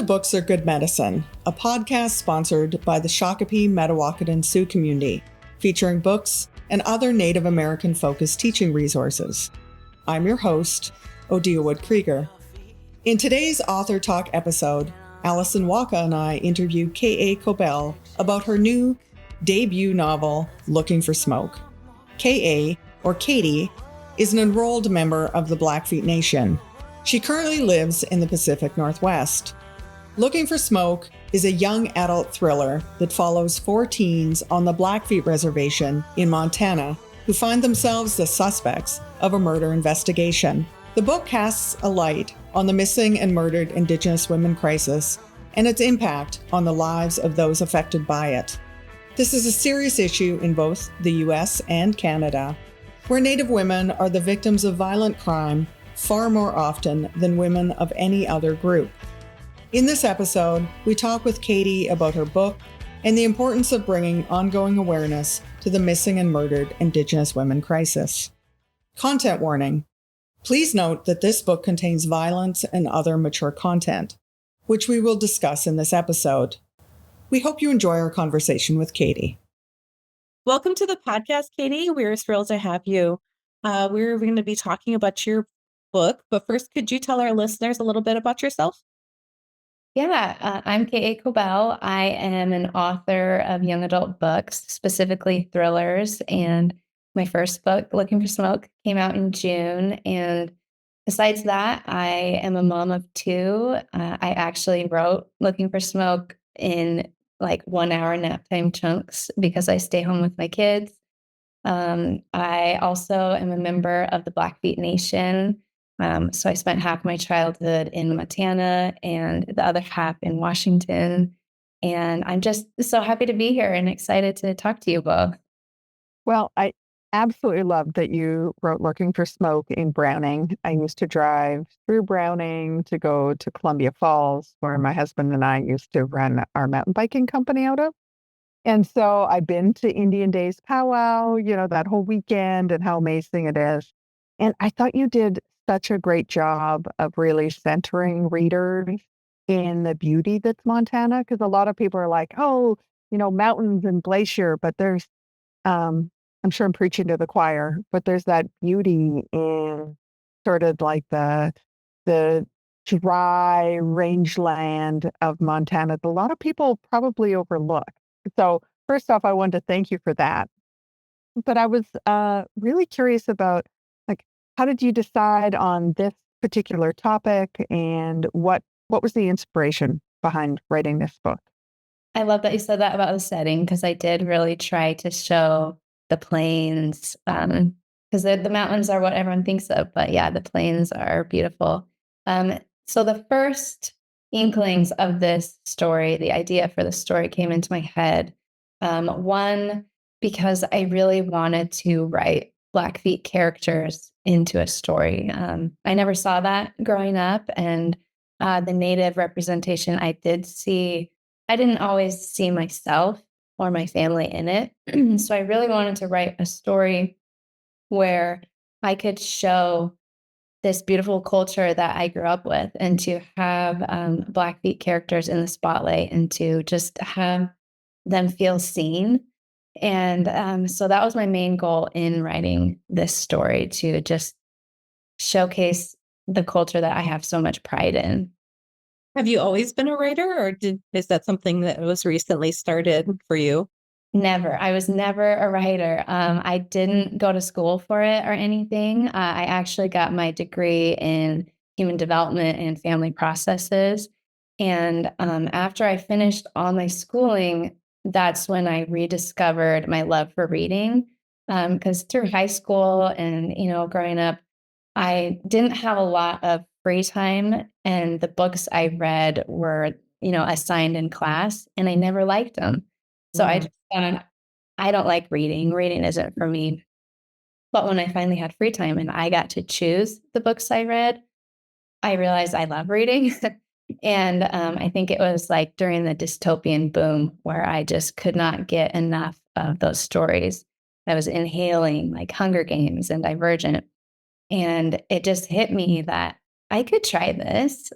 to Books Are Good Medicine, a podcast sponsored by the Shakopee Metawakan Sioux community, featuring books and other Native American-focused teaching resources. I'm your host, Odia Wood-Krieger. In today's Author Talk episode, Allison Waka and I interviewed K.A. Cobell about her new debut novel, Looking for Smoke. K.A., or Katie, is an enrolled member of the Blackfeet Nation. She currently lives in the Pacific Northwest. Looking for Smoke is a young adult thriller that follows 4 teens on the Blackfeet Reservation in Montana who find themselves the suspects of a murder investigation. The book casts a light on the missing and murdered Indigenous women crisis and its impact on the lives of those affected by it. This is a serious issue in both the US and Canada, where Native women are the victims of violent crime far more often than women of any other group. In this episode, we talk with Katie about her book and the importance of bringing ongoing awareness to the missing and murdered Indigenous women crisis. Content warning. Please note that this book contains violence and other mature content, which we will discuss in this episode. We hope you enjoy our conversation with Katie. Welcome to the podcast, Katie. We're thrilled to have you. We're going to be talking about your book, but first, could you tell our listeners a little bit about yourself? I'm K.A. Cobell. I am an author of young adult books, specifically thrillers, and my first book, Looking for Smoke, came out in June. And besides that, I am a mom of 2. I actually wrote Looking for Smoke in like 1-hour nap time chunks because I stay home with my kids. I also am a member of the Blackfeet Nation. So I spent half my childhood in Montana and the other half in Washington. And I'm just so happy to be here and excited to talk to you both. Well, I absolutely love that you wrote Looking for Smoke in Browning. I used to drive through Browning to go to Columbia Falls, where my husband and I used to run our mountain biking company out of. And so I've been to Indian Days Powwow, that whole weekend and how amazing it is. And I thought you did such a great job of really centering readers in the beauty that's Montana, because a lot of people are like, oh, mountains and glacier, but there's I'm sure I'm preaching to the choir, but there's that beauty in sort of like the dry rangeland of Montana that a lot of people probably overlook. So first off, I wanted to thank you for that. But I was really curious about, like, how did you decide on this particular topic, and what was the inspiration behind writing this book? I love that you said that about the setting, because I did really try to show the plains, because the mountains are what everyone thinks of, but yeah, the plains are beautiful. So the first inklings of this story, the idea for the story came into my head. One, because I really wanted to write Blackfeet characters into a story. I never saw that growing up, and the Native representation I did see, I didn't always see myself or my family in it. So I really wanted to write a story where I could show this beautiful culture that I grew up with, and to have Blackfeet characters in the spotlight and to just have them feel seen. And so that was my main goal in writing this story, to just showcase the culture that I have so much pride in. Have you always been a writer, or is that something that was recently started for you? Never. I was never a writer. I didn't go to school for it or anything. I actually got my degree in human development and family processes. And after I finished all my schooling, that's when I rediscovered my love for reading. Because through high school and, growing up, I didn't have a lot of free time, and the books I read were, assigned in class, and I never liked them. So I just thought, I don't like reading. Reading isn't for me. But when I finally had free time and I got to choose the books I read, I realized I love reading. And I think it was like during the dystopian boom where I just could not get enough of those stories. I was inhaling like Hunger Games and Divergent. And it just hit me that I could try this.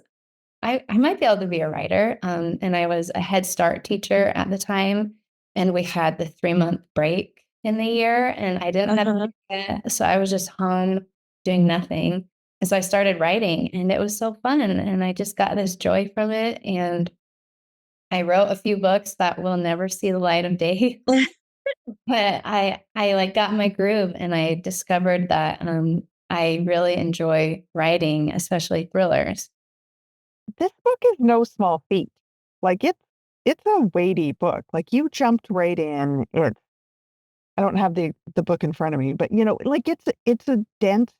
I might be able to be a writer. And I was a Head Start teacher at the time, and we had the 3-month break in the year, and I didn't have it, so I was just home doing nothing. And so I started writing, and it was so fun, and I just got this joy from it. And I wrote a few books that will never see the light of day, but I like got my groove, and I discovered that I really enjoy writing, especially thrillers. This book is no small feat. Like it's a weighty book. Like you jumped right in. It's I don't have the book in front of me, but like it's a dense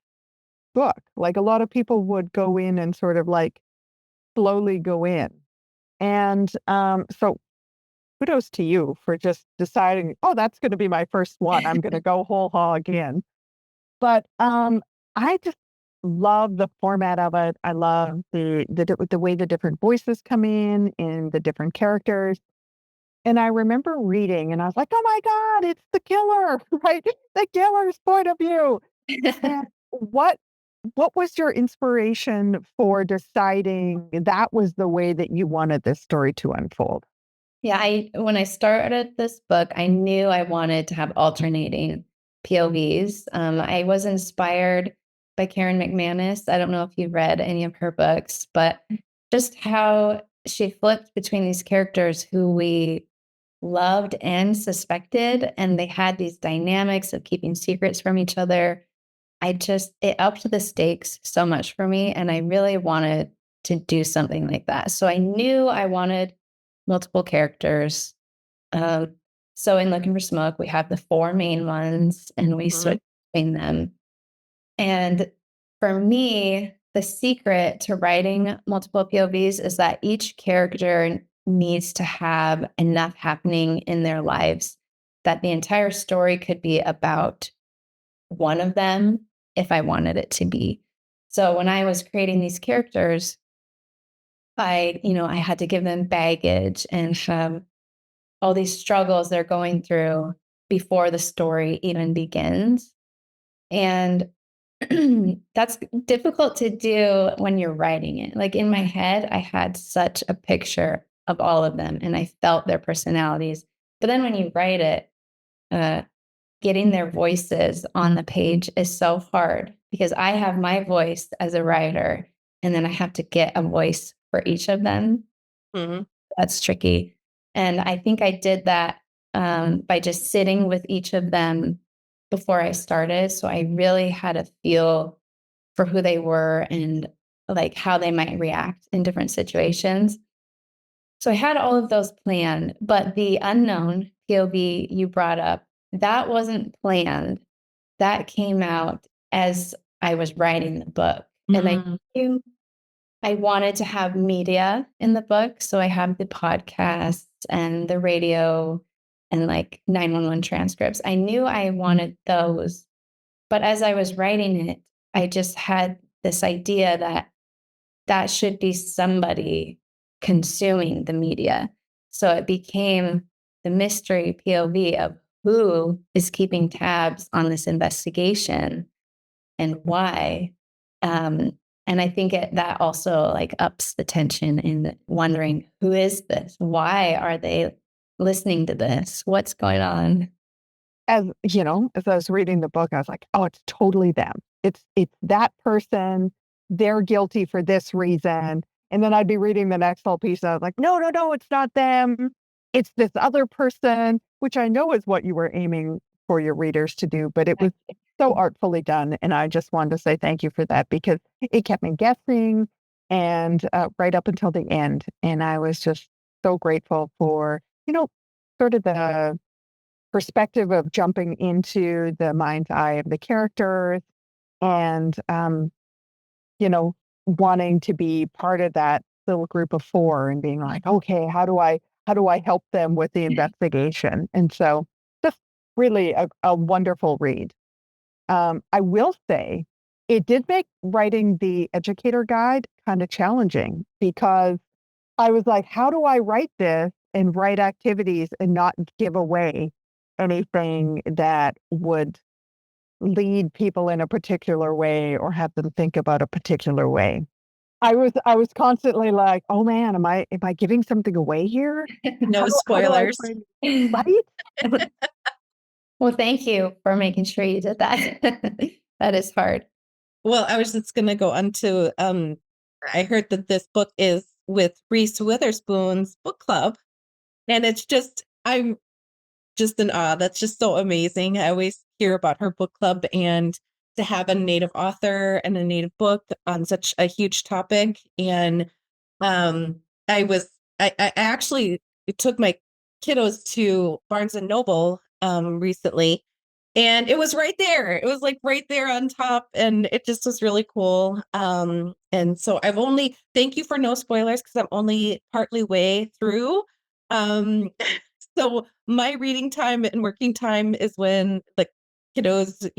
book. Like a lot of people would go in and sort of like slowly go in. And so kudos to you for just deciding, oh, that's going to be my first one. I'm going to go whole hog in. But I just love the format of it. I love the way the different voices come in and the different characters. And I remember reading, and I was like, "Oh my God, it's the killer!" Right, the killer's point of view. And what was your inspiration for deciding that was the way that you wanted this story to unfold? Yeah, I when I started this book, I knew I wanted to have alternating POVs. I was inspired by Karen McManus. I don't know if you've read any of her books, but just how she flipped between these characters who we loved and suspected, and they had these dynamics of keeping secrets from each other. It upped the stakes so much for me, and I really wanted to do something like that. So I knew I wanted multiple characters. Um, so in Looking for Smoke, we have the 4 main ones, and we switch between them. And for me, the secret to writing multiple POVs is that each character needs to have enough happening in their lives that the entire story could be about one of them if I wanted it to be. So when I was creating these characters, I had to give them baggage and all these struggles they're going through before the story even begins. And that's difficult to do when you're writing it. Like in my head, I had such a picture of all of them and I felt their personalities. But then when you write it, uh, getting their voices on the page is so hard because I have my voice as a writer and then I have to get a voice for each of them. Mhm. That's tricky. And I think I did that by just sitting with each of them before I started. So I really had a feel for who they were and like how they might react in different situations. So I had all of those planned, but the unknown POV you brought up, that wasn't planned. That came out as I was writing the book. And I knew I wanted to have media in the book. So I have the podcasts and the radio and like 911 transcripts. I knew I wanted those. But as I was writing it, I just had this idea that that should be somebody consuming the media. So it became the mystery POV of who is keeping tabs on this investigation and why. Um, and I think that also like ups the tension in wondering who is this? Why are they listening to this? What's going on? As I was reading the book, I was like, "Oh, it's totally them. It's that person. They're guilty for this reason." And then I'd be reading the next whole piece, and I was like, "No, no, no, it's not them. It's this other person," which I know is what you were aiming for your readers to do, but it was so artfully done, and I just wanted to say thank you for that because it kept me guessing and right up until the end, and I was just so grateful for sort of the perspective of jumping into the mind's eye of the characters and you know wanting to be part of that little group of 4 and being like, okay, how do I help them with the investigation? And so just really a wonderful read. I will say it did make writing the educator guide kind of challenging because I was like, how do I write this and write activities and not give away anything that would lead people in a particular way or have them think about a particular way? I was constantly like, oh man, am I giving something away here? No How do I spoilers. find right? Well, thank you for making sure you did that. That is hard. Well, I was just going to go on to, I heard that this book is with Reese Witherspoon's book club. And I'm just in awe. That's just so amazing. I always hear about her book club, and to have a Native author and a Native book on such a huge topic. And um, I was, I actually took my kiddos to Barnes and Noble recently, and it was right there. It was like right there on top, and it just was really cool. And so thank you for no spoilers, because I'm only partly way through. Um, so my reading time and working time is when the kiddos,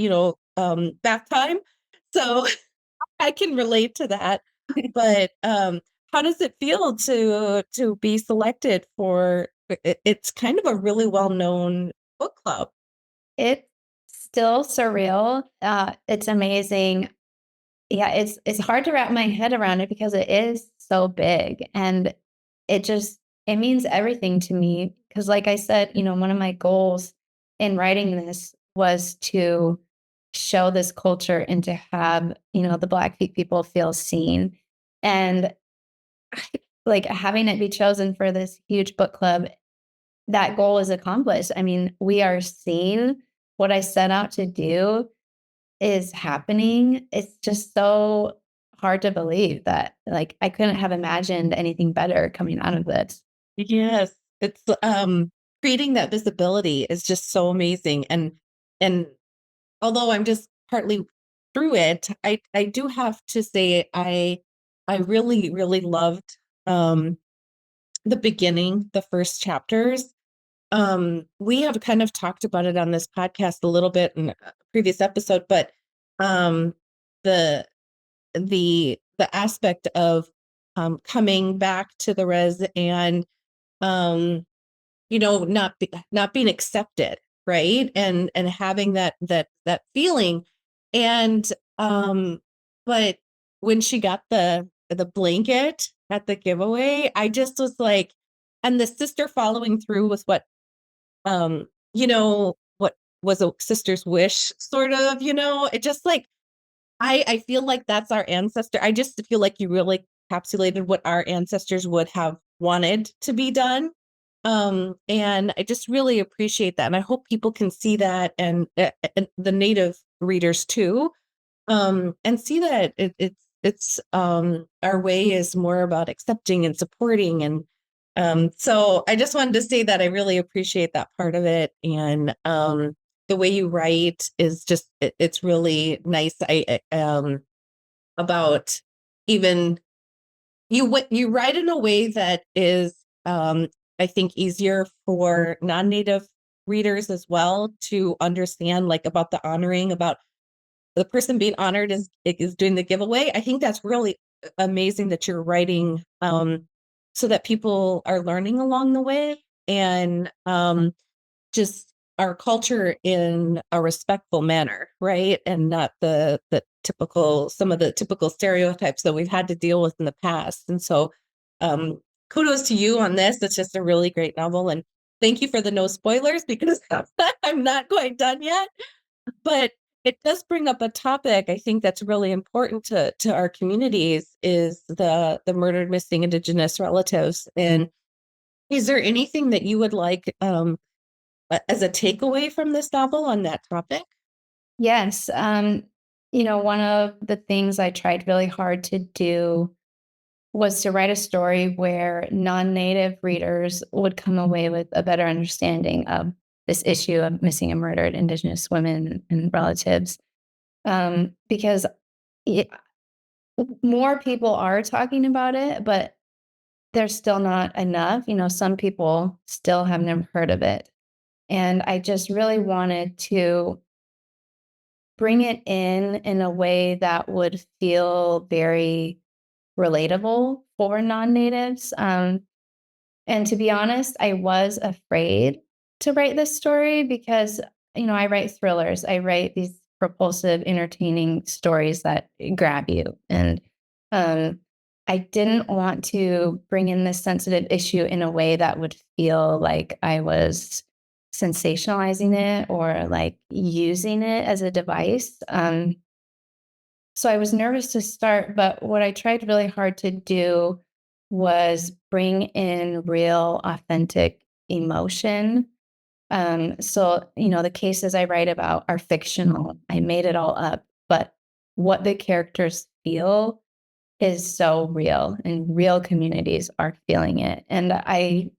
bath time. So I can relate to that. But how does it feel to be selected for it's kind of a really well-known book club? It's still surreal. It's amazing. Yeah, it's hard to wrap my head around it because it is so big, and it means everything to me because like I said, one of my goals in writing this was to show this culture and to have, the Blackfeet people feel seen. And like having it be chosen for this huge book club, that goal is accomplished. I mean, we are seen. What I set out to do is happening. It's just so hard to believe that, like, I couldn't have imagined anything better coming out of this. Yes, it's creating that visibility is just so amazing. And although I'm just partly through it, I do have to say I really, really loved the beginning, the first chapters. We have kind of talked about it on this podcast a little bit in a previous episode, but um the the aspect of coming back to the res and um not being accepted, right? And having that feeling. And but when she got the blanket at the giveaway, I just was like, and the sister following through with what was a sister's wish, sort of, it just like I feel like that's our ancestor. I just feel like you really encapsulated what our ancestors would have wanted to be done. And I just really appreciate that. And I hope people can see that, and the native readers too, and see that it's our way is more about accepting and supporting. And so I just wanted to say that I really appreciate that part of it. And the way you write is just it's really nice. About even you write in a way that is I think easier for non-native readers as well to understand, like about the honoring, about the person being honored is doing the giveaway. I think that's really amazing that you're writing so that people are learning along the way, and just our culture in a respectful manner, right? And not some of the typical stereotypes that we've had to deal with in the past. And so um kudos to you on this. It's just a really great novel, and thank you for the no spoilers, because I'm not quite done yet. But it does bring up a topic I think that's really important to our communities, is the murdered missing Indigenous relatives. And is there anything that you would like as a takeaway from this novel on that topic? Yes. One of the things I tried really hard to do was to write a story where non-native readers would come away with a better understanding of this issue of missing and murdered Indigenous women and relatives. Because it, more people are talking about it, but there's still not enough. Some people still have never heard of it. And I just really wanted to bring it in a way that would feel very relatable for non-natives. And to be honest, I was afraid to write this story because, I write thrillers. I write these propulsive, entertaining stories that grab you. And I didn't want to bring in this sensitive issue in a way that would feel like I was sensationalizing it or like using it as a device. So I was nervous to start, but what I tried really hard to do was bring in real, authentic emotion. So, the cases I write about are fictional. I made it all up, but what the characters feel is so real, and real communities are feeling it. And I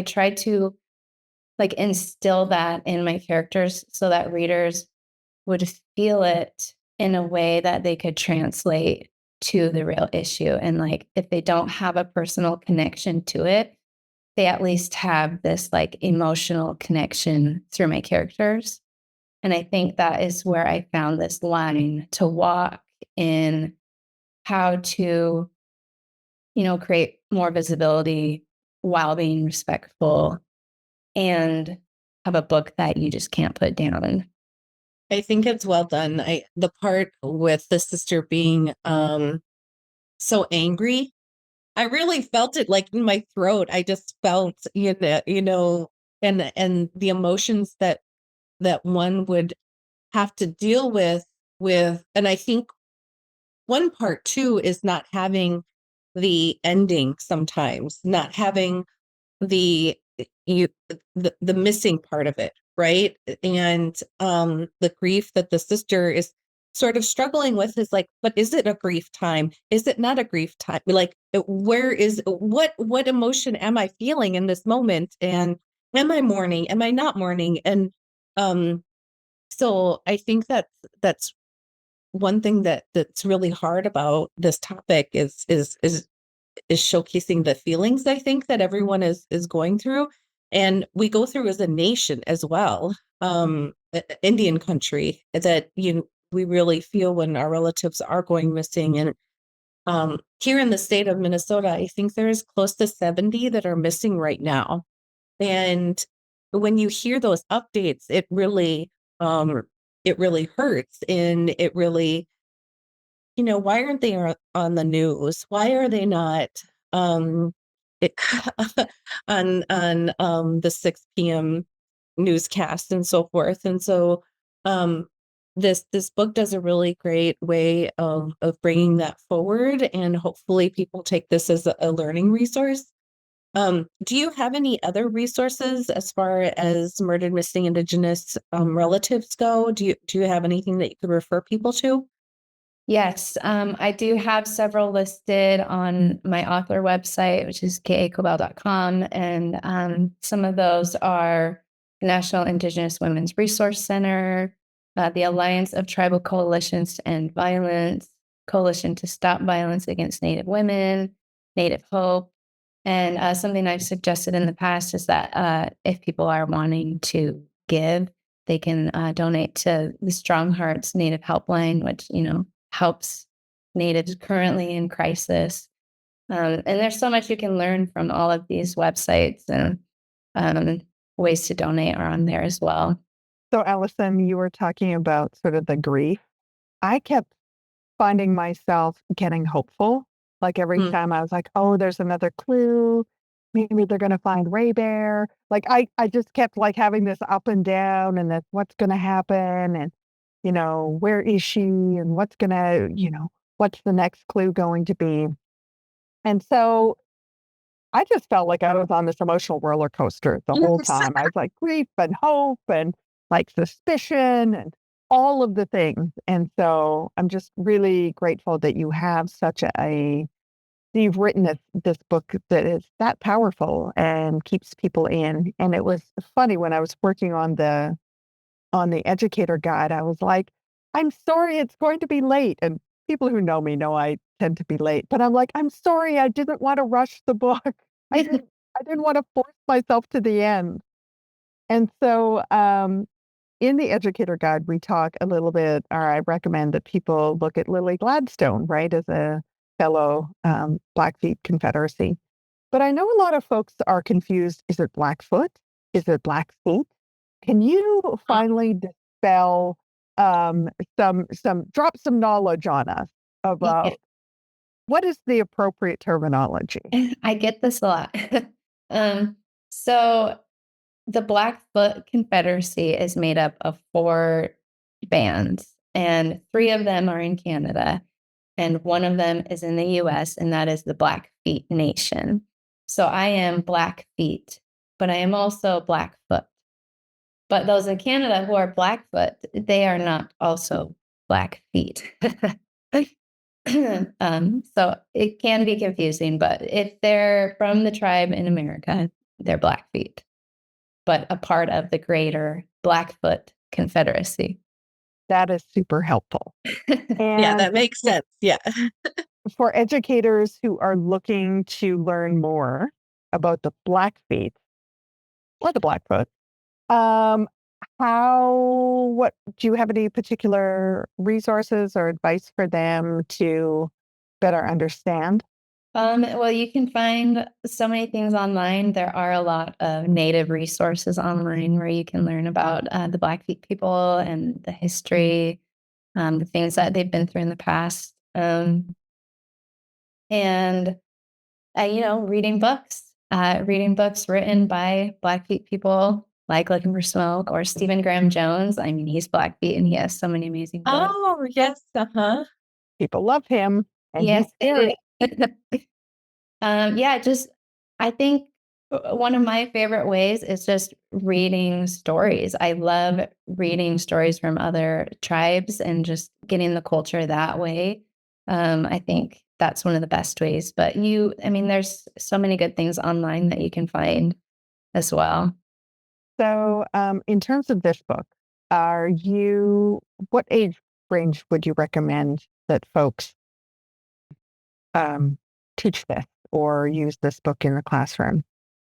tried to like instill that in my characters so that readers would feel it in a way that they could translate to the real issue. And like if they don't have a personal connection to it, they at least have this like emotional connection through my characters. And I think that is where I found this line to walk in how to, create more visibility while being respectful and have a book that you just can't put down. I think it's well done. The part with the sister being so angry, I really felt it like in my throat. I just felt, and the emotions that one would have to deal with, and I think one part too is not having the ending sometimes, not having the you the missing part of it, right? And the grief that the sister is sort of struggling with is like, but is it a grief time? Is it not a grief time? Like, where is what emotion am I feeling in this moment? And am I mourning? Am I not mourning? And um so I think that's one thing that's really hard about this topic is showcasing the feelings I think that everyone is going through, and we go through as a nation as well. Indian country that we really feel when our relatives are going missing, and here in the state of Minnesota, I think there's close to 70 that are missing right now. And when you hear those updates, um it really hurts, and it really, why aren't they on the news? Why are they not um it, on the 6 p.m. newscast and so forth? And so um this book does a really great way of bringing that forward, and hopefully people take this as a learning resource. Do you have any other resources as far as murdered missing Indigenous relatives go? Do you have anything that you could refer people to? Yes, I do have several listed on my author website, which is kacobell.com. And some of those are the National Indigenous Women's Resource Center, the Alliance of Tribal Coalitions to End Violence, Coalition to Stop Violence Against Native Women, Native Hope. And something I've suggested in the past is that if people are wanting to give, they can donate to the Strong Hearts Native Helpline, which, helps natives currently in crisis. And there's so much you can learn from all of these websites, and um, ways to donate are on there as well. So, Allison, you were talking about sort of the grief. I kept finding myself getting hopeful. Like every Mm. time I was like, oh, there's another clue. Maybe they're going to find Ray Bear. Like I just kept like having this up and down and that what's going to happen and, where is she and what's going to, what's the next clue going to be? And so I just felt like I was on this emotional roller coaster the whole time. I was like grief and hope and like suspicion and all of the things. And so I'm just really grateful that you have you've written this book that is that powerful and keeps people in. And it was funny when I was working on the educator guide, I was like, I'm sorry it's going to be late. And people who know me know I tend to be late, but I'm like, I'm sorry, I didn't want to rush the book. I didn't want to force myself to the end. And so in the educator guide, we talk a little bit, or I recommend that people look at Lily Gladstone, right, as a fellow Blackfeet Confederacy. But I know a lot of folks are confused. Is it Blackfoot? Is it Blackfeet? Can you finally dispel some drop some knowledge on us Yeah. about What is the appropriate terminology? I get this a lot. So the Blackfoot Confederacy is made up of 4 bands, and 3 of them are in Canada, and 1 of them is in the US, and that is the Blackfeet Nation. So I am Blackfeet, but I am also Blackfoot. But those in Canada who are Blackfoot, they are not also Blackfeet. So it can be confusing, but if they're from the tribe in America, they're Blackfeet, but a part of the greater Blackfoot Confederacy. That is super helpful. Yeah, that makes sense. Yeah. For educators who are looking to learn more about the Blackfeet or the Blackfoot, what do you have any particular resources or advice for them to better understand? Well, you can find so many things online. There are a lot of native resources online where you can learn about the Blackfeet people and the history, the things that they've been through in the past. And reading books written by Blackfeet people like Looking for Smoke or Stephen Graham Jones. I mean, he's Blackfeet and he has so many amazing books. Oh, yes. Uh-huh. People love him, and Yes. he's scary. Just I think one of my favorite ways is just reading stories. I love reading stories from other tribes and just getting the culture that way. I think that's one of the best ways. But there's so many good things online that you can find as well. So, in terms of this book, what age range would you recommend that folks teach this or use this book in the classroom?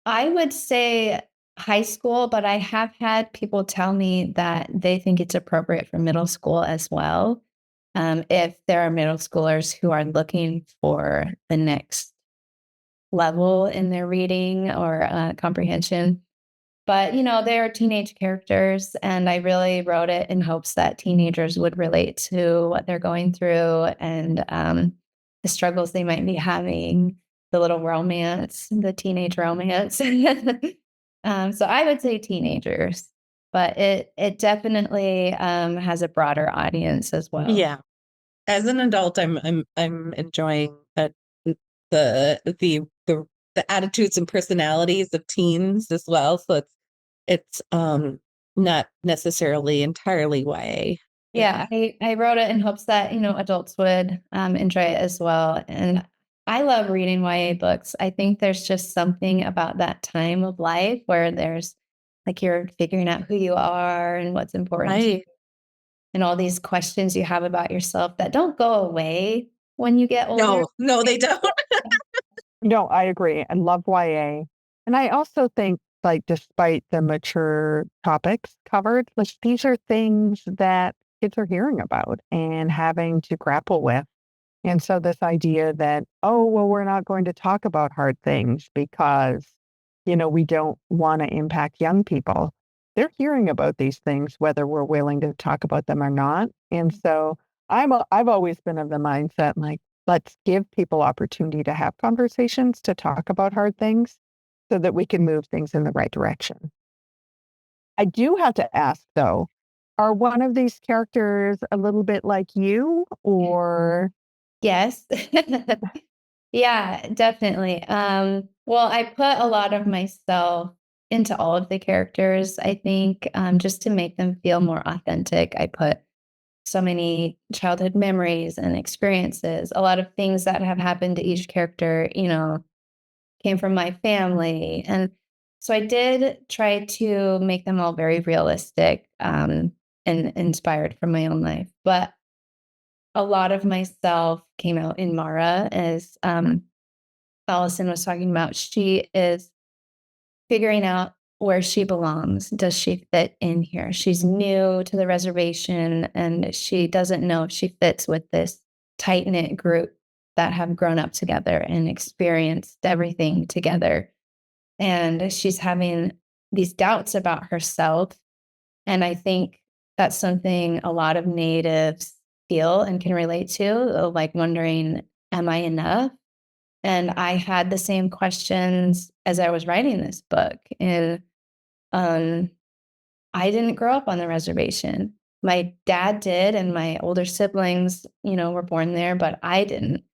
I would say high school, but I have had people tell me that they think it's appropriate for middle school as well. If there are middle schoolers who are looking for the next level in their reading or comprehension. But, they are teenage characters, and I really wrote it in hopes that teenagers would relate to what they're going through and the struggles they might be having, the little romance, the teenage romance. So I would say teenagers, but it definitely has a broader audience as well. Yeah. As an adult, I'm enjoying the the attitudes and personalities of teens as well. So it's not necessarily entirely YA. Yeah, I wrote it in hopes that, adults would enjoy it as well. And I love reading YA books. I think there's just something about that time of life where there's like you're figuring out who you are and what's important to you, and all these questions you have about yourself that don't go away when you get older. No, they don't. No, I agree. I love YA. And I also think, like, despite the mature topics covered, like, these are things that kids are hearing about and having to grapple with. And so, this idea that, oh, well, we're not going to talk about hard things because, we don't want to impact young people. They're hearing about these things, whether we're willing to talk about them or not. And so, I've always been of the mindset, like, let's give people opportunity to have conversations, to talk about hard things so that we can move things in the right direction. I do have to ask though, are one of these characters a little bit like you or Yes. Yeah, definitely. Well, I put a lot of myself into all of the characters. I think just to make them feel more authentic, I put so many childhood memories and experiences. A lot of things that have happened to each character, came from my family. And so I did try to make them all very realistic and inspired from my own life. But a lot of myself came out in Mara, as Allison was talking about. She is figuring out where she belongs. Does she fit in here? She's new to the reservation and she doesn't know if she fits with this tight knit group that have grown up together and experienced everything together. And she's having these doubts about herself. And I think that's something a lot of natives feel and can relate to, like wondering, am I enough? And I had the same questions as I was writing this book. And I didn't grow up on the reservation. My dad did, and my older siblings, were born there, but I didn't.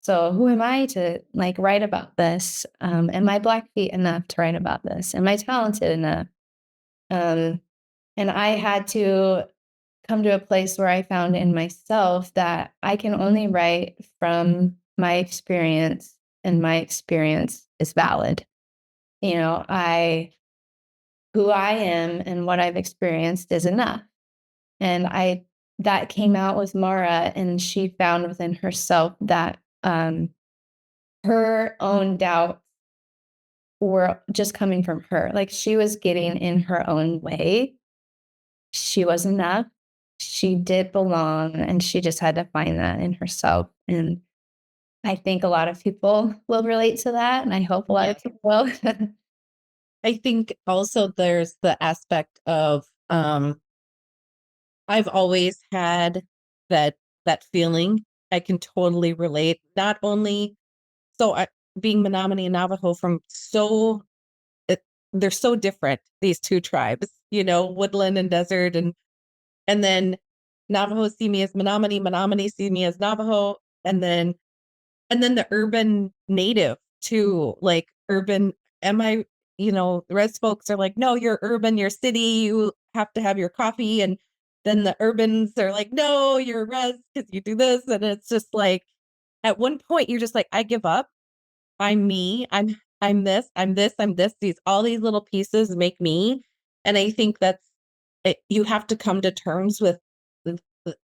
So who am I to like write about this? Am I Blackfeet enough to write about this? Am I talented enough? Um, and I had to come to a place where I found in myself that I can only write from my experience, and my experience is valid. I who I am and what I've experienced is enough. And that came out with Mara, and she found within herself that her own doubts were just coming from her. Like she was getting in her own way. She was enough. She did belong, and she just had to find that in herself. And I think a lot of people will relate to that, and I hope a lot of people will. I think also there's the aspect of I've always had that feeling. I can totally relate. Not only being Menominee and Navajo from they're so different, these two tribes, woodland and desert, and then Navajo see me as Menominee, Menominee see me as Navajo, and then the urban native too, like urban. Am I, the res folks are like, no, you're urban, you're city, you have to have your coffee. And then the urbans are like, no, you're res because you do this. And it's just like, at one point, you're just like, I give up. I'm me. I'm this, I'm this, I'm this. All these little pieces make me. And I think that's it, you have to come to terms with,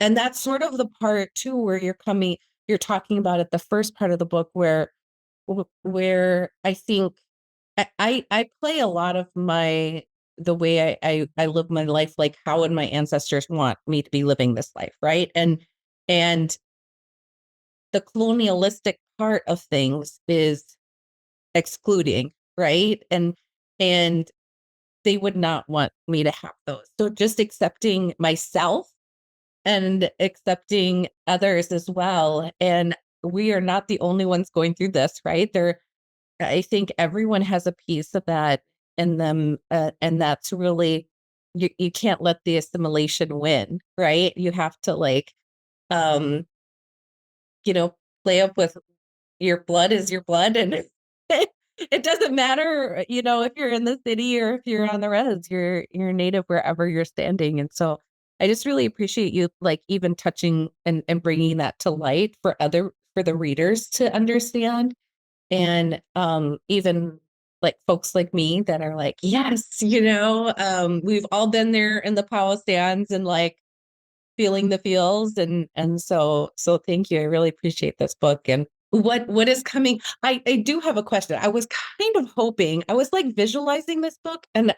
and that's sort of the part too, where you're talking about at the first part of the book where I think I play a lot of the way I live my life, like how would my ancestors want me to be living this life, right? And the colonialistic part of things is excluding, right? And they would not want me to have those. So just accepting myself and accepting others as well. And we are not the only ones going through this, right? I think everyone has a piece of that in them. And that's really, you can't let the assimilation win, right? You have to um, play up with your blood is your blood. And it doesn't matter, if you're in the city or if you're on the res, you're native wherever you're standing. And so I just really appreciate you like even touching and bringing that to light for the readers to understand. And even like folks like me that are like, yes, we've all been there in the powwow stands and like feeling the feels. And so thank you. I really appreciate this book. And what is coming? I do have a question. I was kind of hoping, I was like visualizing this book, and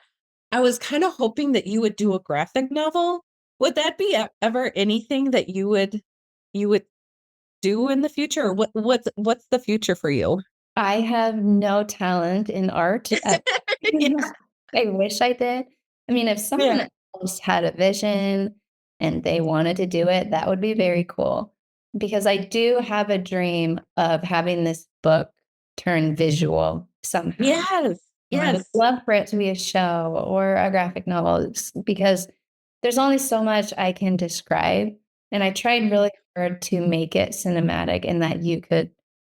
I was kind of hoping that you would do a graphic novel. Would that be ever anything that you would do in the future? Or what's the future for you? I have no talent in art. Yeah. I wish I did. I mean, if someone Yeah. else had a vision and they wanted to do it, that would be very cool. Because I do have a dream of having this book turn visual somehow. Yes. I would Yes. love for it to be a show or a graphic novel because there's only so much I can describe. And I tried really hard to make it cinematic in that you could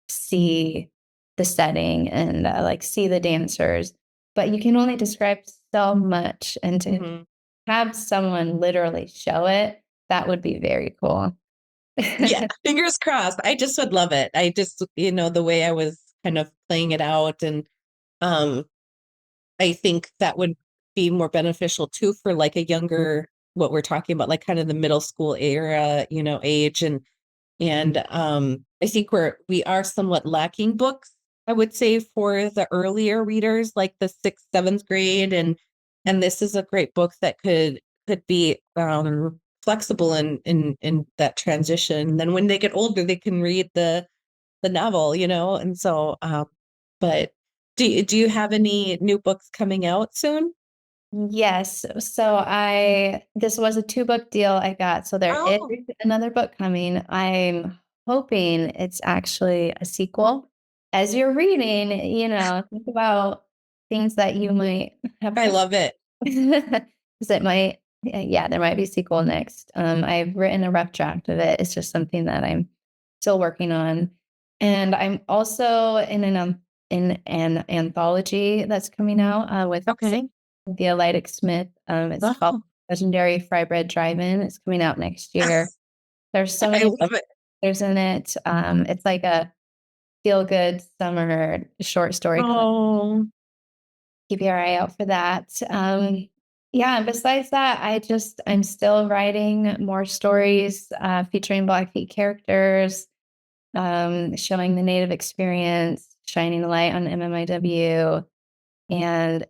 see the setting and like see the dancers, but you can only describe so much. And to Mhm. have someone literally show it, that would be very cool. Yeah, fingers crossed. I just would love it. I just, the way I was kind of playing it out, and um I think that would be more beneficial too for like a younger, what we're talking about, like kind of the middle school era, age. And I think we are somewhat lacking books, I would say, for the earlier readers, like the 6th, 7th grade. And this is a great book that could be flexible in that transition. Then when they get older, they can read the novel, and so but do you have any new books coming out soon? Yes. So this was a 2-book deal I got. So there is Oh, another book coming. I'm hoping it's actually a sequel. As you're reading, think about things that you might have. I love it. Because it might, yeah, there might be a sequel next. I've written a rough draft of it. It's just something that I'm still working on. And I'm also in an anthology that's coming out with Okay. the Elitic Smith. It's called Oh, Legendary Fry Bread Drive-In. It's coming out next year. There's so I many love it. characters in it. It's like a feel-good summer short story. Oh, Keep your eye out for that. Yeah, and besides that, I'm still writing more stories featuring Blackfeet characters, showing the Native experience, shining a light on MMIW, and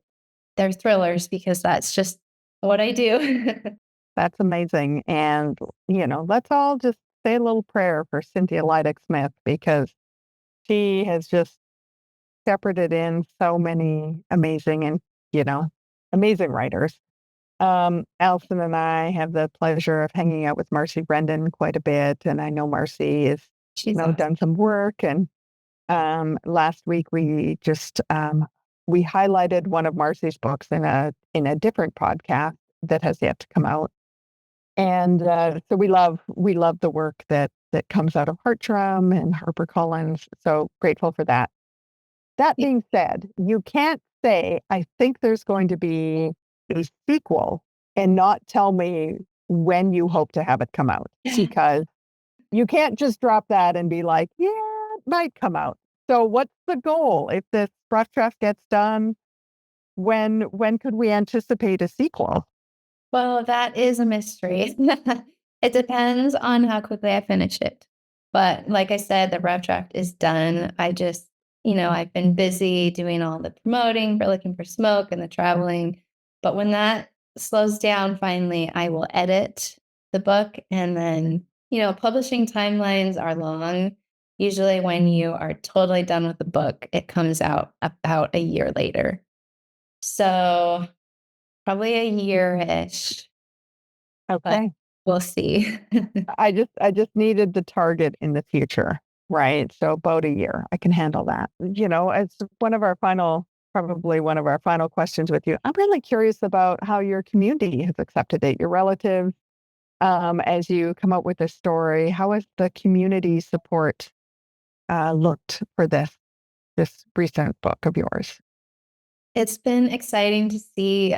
they're thrillers because that's just what I do. That's amazing. And, let's all just say a little prayer for Cynthia Leidick Smith because she has just shepherded in so many amazing and, amazing writers. Allison and I have the pleasure of hanging out with Marcy Brendan quite a bit. And I know Marcy has, She's awesome. done some work. And last week we just we highlighted one of Marcy's books in a different podcast that has yet to come out. And so we love the work that comes out of Heartdrum and HarperCollins. So grateful for that. That being said, you can't say, I think there's going to be a sequel and not tell me when you hope to have it come out because you can't just drop that and be like, yeah, it might come out. So what's the goal? If this rough draft gets done, when could we anticipate a sequel? Well, that is a mystery. It depends on how quickly I finish it. But like I said, the rough draft is done. I've been busy doing all the promoting for Looking for Smoke and the traveling. But when that slows down, finally, I will edit the book. And then, publishing timelines are long. Usually, when you are totally done with the book, it comes out about a year later. So probably a year-ish, but Okay. we'll see. I just needed the target in the future, right? So about a year, I can handle that. It's probably one of our final questions with you. I'm really curious about how your community has accepted it, your relatives, as you come up with this story. How has the community support looked for this recent book of yours? It's been exciting to see,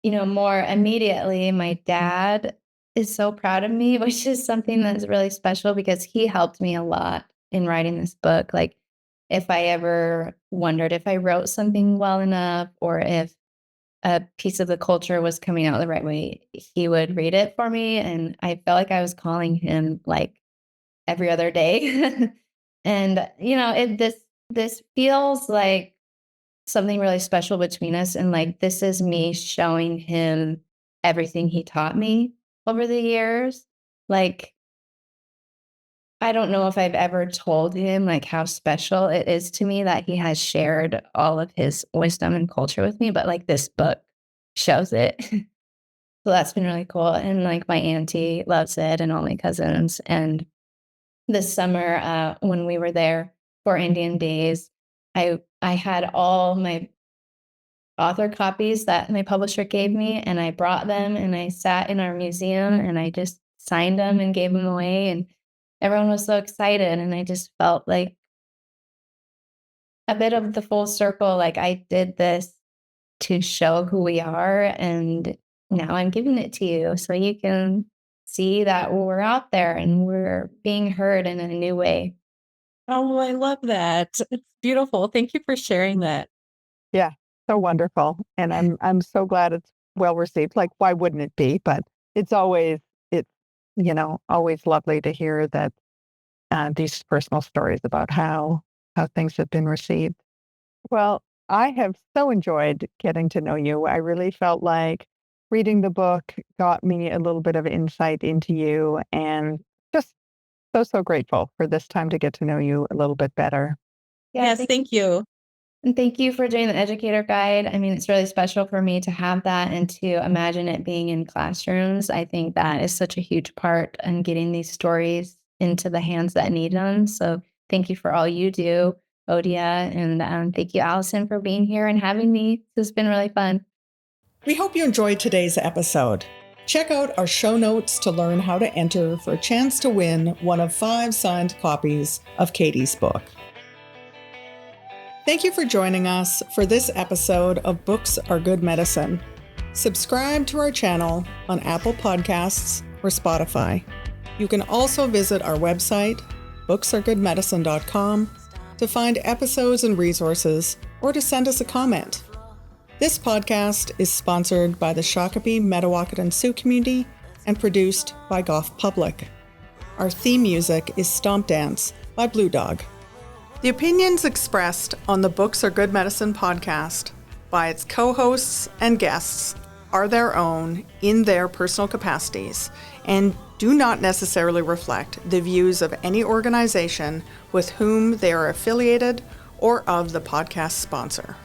more immediately. My dad is so proud of me, which is something that's really special because he helped me a lot in writing this book. Like, if I ever wondered if I wrote something well enough or if a piece of the culture was coming out the right way, he would read it for me. And I felt like I was calling him like every other day. And, this feels like something really special between us. And like, this is me showing him everything he taught me over the years. Like, I don't know if I've ever told him like how special it is to me that he has shared all of his wisdom and culture with me, but like this book shows it. So that's been really cool. And like my auntie loves it and all my cousins. And this summer, when we were there for Indian Days, I had all my author copies that my publisher gave me, and I brought them and I sat in our museum and I just signed them and gave them away, and everyone was so excited, and I just felt like a bit of the full circle. Like I did this to show who we are, and now I'm giving it to you so you can see that we're out there and we're being heard in a new way. oh, I love that. It's beautiful. Thank you for sharing that. Yeah, so wonderful. And I'm so glad it's well received. Like, why wouldn't it be? But it's always lovely to hear that these personal stories about how things have been received. Well, I have so enjoyed getting to know you. I really felt like reading the book got me a little bit of insight into you and just so grateful for this time to get to know you a little bit better. Yeah, Yes, thank you. and thank you for doing the educator guide. I mean, it's really special for me to have that and to imagine it being in classrooms. I think that is such a huge part in getting these stories into the hands that need them. So thank you for all you do, Odia, and thank you, Allison, for being here and having me. This has been really fun. We hope you enjoyed today's episode. Check out our show notes to learn how to enter for a chance to win one of 5 signed copies of Katie's book. Thank you for joining us for this episode of Books Are Good Medicine. Subscribe to our channel on Apple Podcasts or Spotify. You can also visit our website, booksaregoodmedicine.com, to find episodes and resources or to send us a comment. This podcast is sponsored by the Shakopee, Metawakan, and Sioux community and produced by Goff Public. Our theme music is Stomp Dance by Blue Dog. The opinions expressed on the Books Are Good Medicine podcast by its co-hosts and guests are their own in their personal capacities and do not necessarily reflect the views of any organization with whom they are affiliated or of the podcast sponsor.